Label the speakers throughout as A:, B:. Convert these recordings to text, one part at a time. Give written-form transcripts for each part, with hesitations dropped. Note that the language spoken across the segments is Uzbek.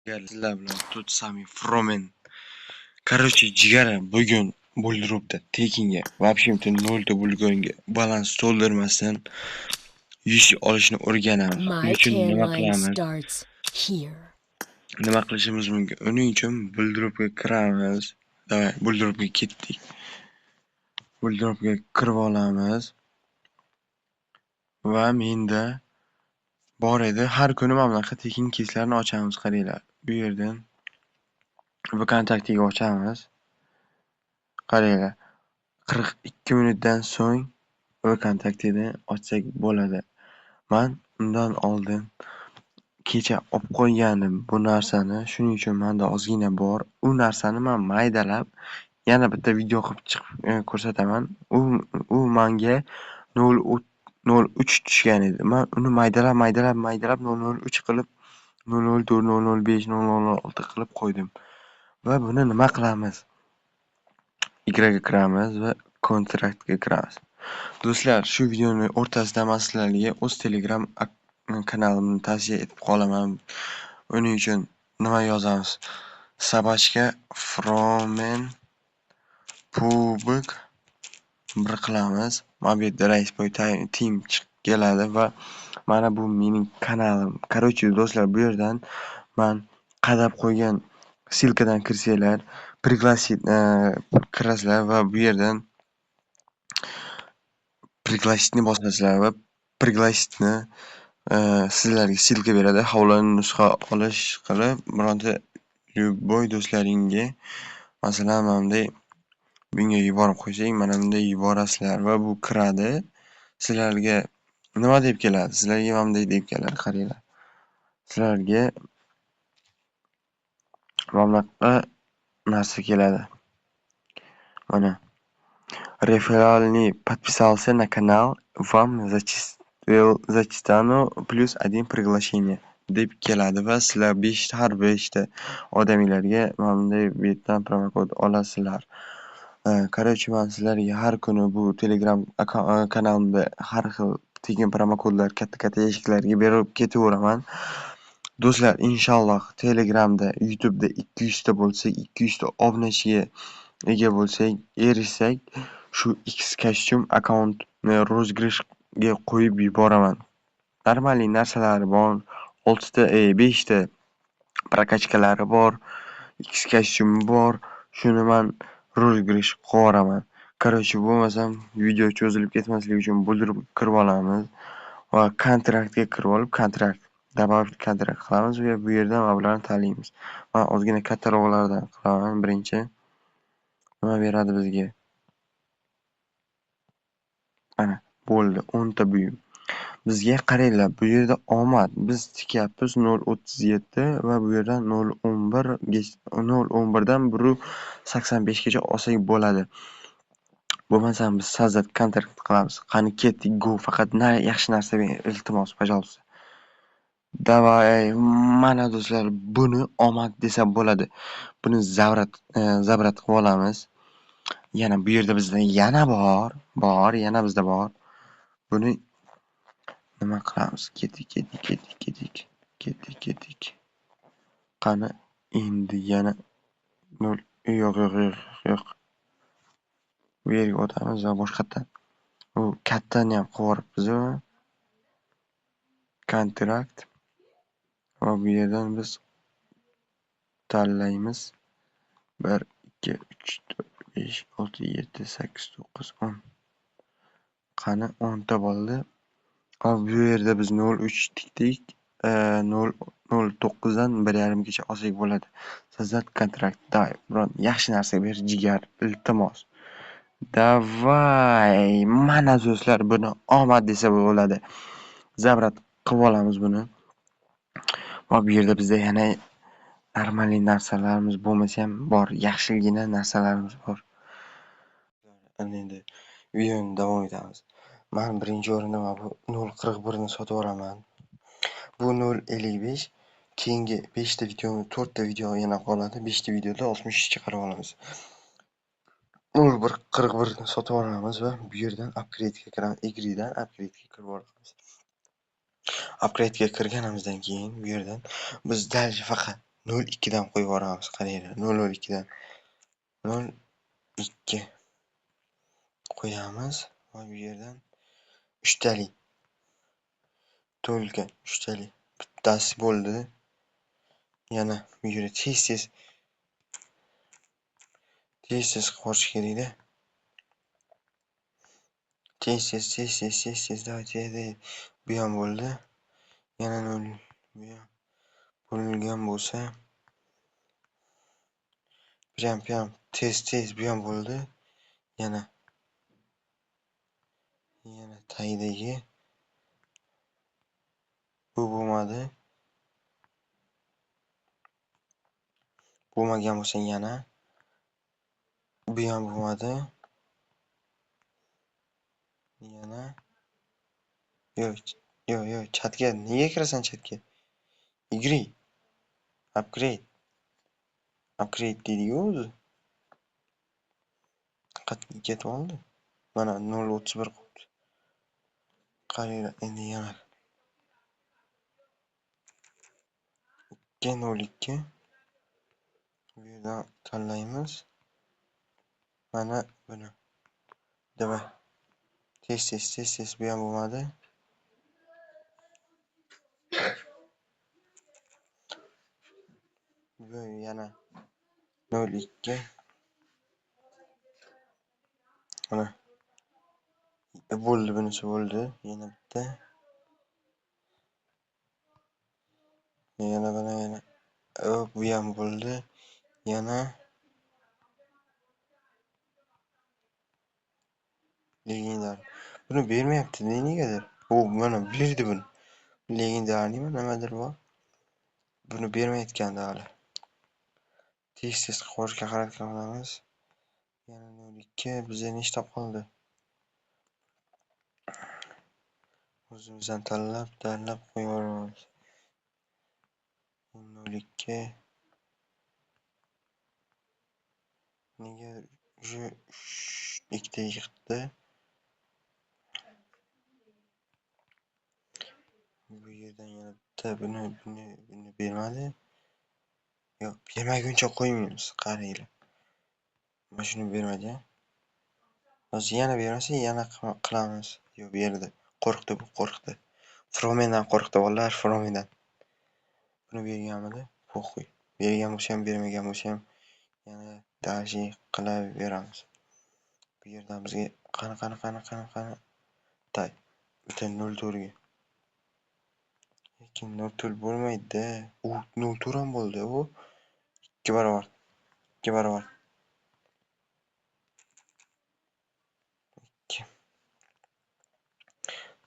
A: Sizlar bilan Tut Sami Fromen. Короче, jigara bugun bo'ldiribdi tekinga. Вообще-то 0 ta bo'lganga balans to'ldirmasdan 100 olishni o'rganamiz. Uning
B: My
A: uchun
B: tan
A: nima
B: line
A: qilamiz?
B: starts here.
A: Nima qilishimiz mumkin? Uning uchun Buildropga kiramiz. Davay, Buildropga ketdik. Buildropga kirib olamiz. Va menda bor edi. Har kuni mana bunaqa tekin keyslarni ochamiz, qaranglar. Bu yerdan VKontaktiga ochamiz. Qaranglar. 42 minutdan so'ng VKontaktini ochsak bo'ladi. Men undan oldin kecha olib qo'yganim bu narsani, shuning uchun menda ozgina bor. U narsani men maydalab yana bitta video qilib chiqib ko'rsataman. U menga 0.03 tushgan edi. Men uni maydalab 0.03 qilib 0.04, 0.05, 0.06 qilib qo'ydim. Va buni nima qilamiz? Igraga kiramiz va kontraktga kiramiz. Do'stlar, shu videoni o'rtasida men sizlarga o'z Telegram kanalimni tavsiya etib qolaman. Uning uchun nima yozamiz? Sabachka Fromen Pubik bir qilamiz. Mana bu yerda Raisboy Team chiqib keladi va mana bu mening kanalim. Короче, do'stlar, bu yerdan men qadab qo'ygan silkadan kirsanglar, пригласить kirasizlar va bu yerdan пригласitni bosasizlar va пригласitni sizlarga silka beradi. Havlani nusxa olish qilib bironta любой do'stlaringga, masalan, mana bunday bunga yuborib qo'ysak, mana bunday yuborasizlar va bu kiradi. Sizlarga nima deb keladi? Sizlarga mana bunday deb keladi, qaranglar. Sizlarga mana bunaqa narsa keladi. Mana Реферальный подписался на канал, вам зачитано плюс 1 приглашение deb keladi va sizlar har 5 ta odamlarga mana bunday bu yerdan promokod olasizlar. Короче, men sizlarga har kuni bu Telegram kanalimda har xil tekin promokodlar katta eshiklarga berib ketaveraman. Do'stlar, inshaalloh Telegramda, YouTubeda 200 ta bo'lsak, 200 ta obunachiga ega bo'lsak, erishsak, shu X kostyum akkauntni rozgrishga qo'yib yuboraman. Normalniy narsalari bor, 6 ta, 5 ta prokachkalari bor, X kostyumi bor. Shuni men rozgrish qilaman. Короче, bo'lmasam video cho'zilib ketmasligi uchun buldirib kirib olamiz va kontraktga kirib olib, добавить kontrakt qilamiz va bu yerdan mablag' tanlaymiz. Men ozgina kattaroqlardan qilaman. Birinchi nima beradi bizga? Mana bo'ldi, 10 ta buyum. Bizga qaranglar, bu yerda omad biz tikyapmiz 0.37 va bu yerdan 0.11 dan 1.85 gacha olsak bo'ladi. Bo'lmasam biz sozdать kontrakt qilamiz. Qani ketdik, go, faqat yaxshi narsa bering, iltimos, пожалуйста. Davay, mana do'stlar, buni omad desa bo'ladi. Buni zabrat qilib olamiz. Yana bu yerda bizda yana yana bizda bor. Buni nima qilamiz? Ketdik. Qani endi yana 0 yo'q. Bu yerga o'tamiz va boshqatdan. U kattani ham qilib yuboribmiz. Kontrakt. Va bu yerdan biz tanlaymiz. 1 2 3 4 5 6 7 8 9 10. Qani 10 ta bo'ldi. Hop, bu yerda biz 0.3 tikdik. 0.9 dan 1.5 gacha olsak bo'ladi. Sozdать kontrakt. Davay, biron yaxshi narsa ber, jigar, iltimos. Davay, mana do'stlar, buni omad desa bo'ladi. Zabrat qilib olamiz buni. Va bu yerda bizda yana normalniy narsalarimiz bo'lmasa ham bor, yaxshigina narsalarimiz bor. Endi videoni davom etamiz. Men birinchi o'rinda mana bu 0.41 ni sotib olaman. Bu 0.55, keyingi 5 ta video, 4 ta video yana qoladi. 5 ta videoda 63 ga qarab olamiz. 0.41 ni sotib olamiz va bu yerdan upgrade'ga kiramiz. Egridan upgrade'ga kirib olamiz. Upgrade'ga kirganimizdan keyin bu yerdan biz faqat 0,2dan qo'yib yuboramiz. Qaranglar, 0,02dan 0,2 qo'yamiz va bu yerdan 3 tali to'lgan 3 tali bittasi bo'ldi. Yana bu yerga tez-tez qilib borish kerak-da. Tez. Davайте. Bu ham bo'ldi. Yana 0 bu ham bo'lgan bo'lsa, bu ham tez bu ham bo'ldi. Yana tagidagi bu bo'lmadi. Bo'lmagan bo'lsa yana bu ham bo'lmadi. Yana yo'q, chatga nega kirasan chatga? Igri. Upgrade deydi-ku o'zi. Ketib oldi. Mana 0,31 qoldi. Qaranglar, endi yana 2,02 bu yerdan tanlaymiz. Mana buni. Davay. Tez bu ham bo'lmadi. Bu yana 0,2 mana bo'ldi, bunisi bo'ldi. Yana bitta. Yana bu ham bo'ldi. Yana legendar. Buni bermayapti negadir. Mana berdi buni. Legendarnimi nimadir bor. Buni bermayotgandi hali. Tez qilishga harakat qilamiz. Yana 0,2 bizga nechta qoldi? O'zimizdan tanlab qo'yamiz. 0,2 nega shu ikkita yiqitdi? Bu yerdan yana bitta buni bermadi. Yo'q, bermaguncha qo'ymaymiz. Qaranglar. Mana shuni bermadi. Hozir yana bermasa, yana qilamiz. Yo'q, berdi. Qo'rqdi. Fromendan qo'rqdi, vallahi Fromendan. Buni berganmidi? Po'xuy. Bergan bo'lsa ham, bermagan bo'lsa ham yana dashi qilaveramiz. Bu yerdan bizga qani. Tay. Bitta 0,4 ga. Lekin 0,4 bo'lmaydi-da. 0,4 ham bo'ldi. U 2 barobar. 2 barobar. 2.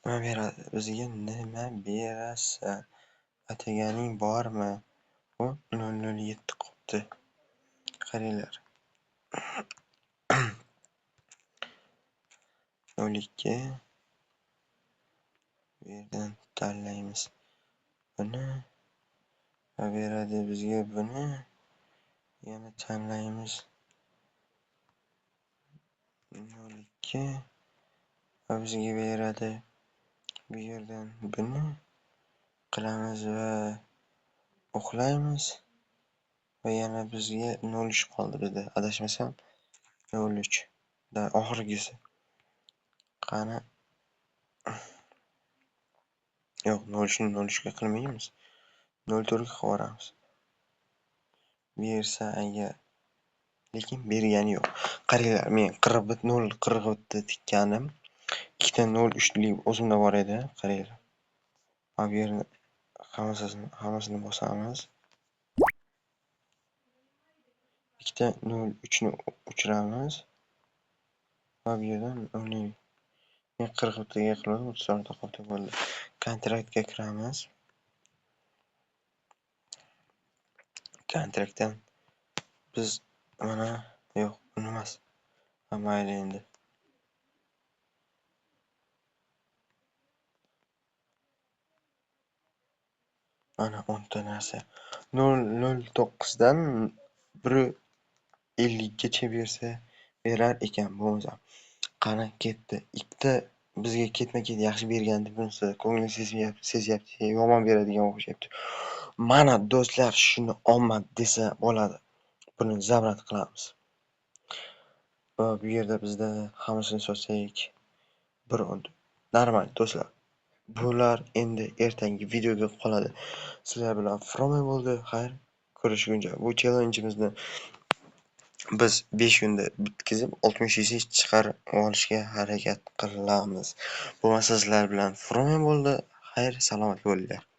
A: Nima beradi? Bizga nima berasan? Ataganing bormi? U 0,07 qopti. Qaranglar. 0,2 bu yerdan tanlaymiz. Buni va beradi bizga buni. Yana tanlaymiz. 0,2 va bizga beradi. Bu yerdan buni qilamiz va uxlaymiz. Va yana bizga 0,3 qoldi bizda. Adashmasam 0,3 da oxirgisi. Qani? Yo'q, 0,3 ga qilmaymiz. 0,4 ga qilamiz. Bersa agar, lekin bergani yo'q. Qaranglar, men 0,40 bitda tikkanim. Ikkita 0,3lik o'zimda bor edi. Qaranglar. Mana bu yerni hammasini bosamiz. Ikkita 0,3 ni o'chiramiz. Va bu yerdan o'ynaymiz. Men 40 bittaga qildim, 34 ta qoldi bo'ldi. Kontraktga kiramiz. Kontraktdan biz mana yo'q, uni emas. Mayli endi. Mana 10 ta narsa. 0,09 dan 1,50 gacha bersa berar ekan bo'lmasa. Qani ketdi. Ikkita bizga ketma-ket yaxshi bergandi bunisi. Ko'nglim sezyapti, yomon beradigan o'xshayapti. Mana do'stlar shuni omad desa bo'ladi. Buni zabrat qilamiz. Va bu yerda bizda hammasini sotsak bir normal do'stlar. Bular endi ertangi videoga qoladi. Sizlar bilan Fromen bo'ldi. Xayr, ko'rishguncha. Bu challenge'imizni biz 5 kunda bitkazib 60 chiqarib olishga harakat qilamiz. Bo'lmasa sizlar bilan Fromen bo'ldi. Xayr, salomat bo'linglar.